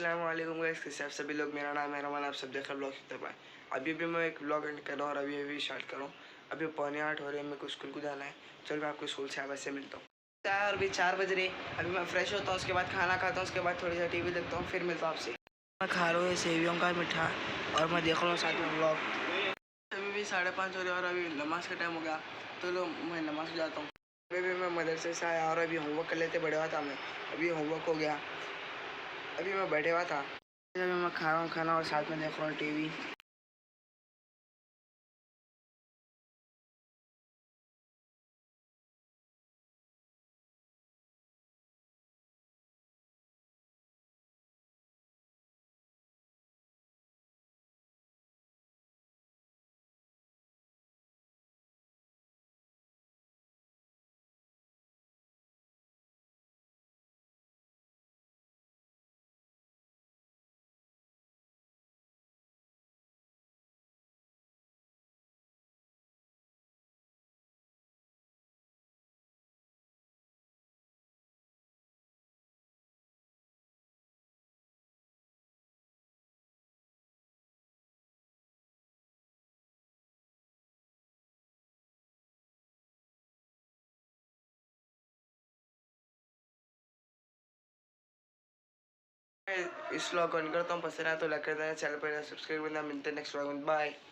अस्सलाम वालेकुम गाइस, कैसे आप सभी लोग। मेरा नाम है रमान, आप सब देखकर ब्लॉग सीखते पाए। अभी भी मैं एक ब्लॉग एंड कर रहा हूँ और अभी स्टार्ट कर रहा हूँ। अभी 7:45 हो रहे हैं, मेरे को स्कूल को जाना है। चलो मैं आपको स्कूल से आवाज़ से मिलता हूँ। और अभी 4 बज रहे। अभी मैं फ्रेश होता हूँ, उसके बाद खाना खाता हूँ, उसके बाद थोड़ी सी टीवी देखता हूँ, फिर मिलता हूँ आपसे। मैं खा रहा हूँ सेवियों का मीठा और मैं देख रहा हूँ साथ में ब्लॉग। अभी भी 5:30 हो रहे और अभी नमाज का टाइम हो गया, तो लो मैं नमाज जाता हूँ। अभी भी मैं मदरसे से आया और अभी होमवर्क कर लेते बड़े हुआ था मैं। अभी होमवर्क हो गया, अभी मैं बैठे हुआ था। अभी मैं खा रहा हूँ खाना और साथ में देख रहा हूँ टीवी। मैं इस व्लॉग को एंड करता हूँ। पसंद आया तो लाइक कर देना, चैनल पर सब्सक्राइब करना। मिलते हैं नेक्स्ट व्लॉग में, बाय।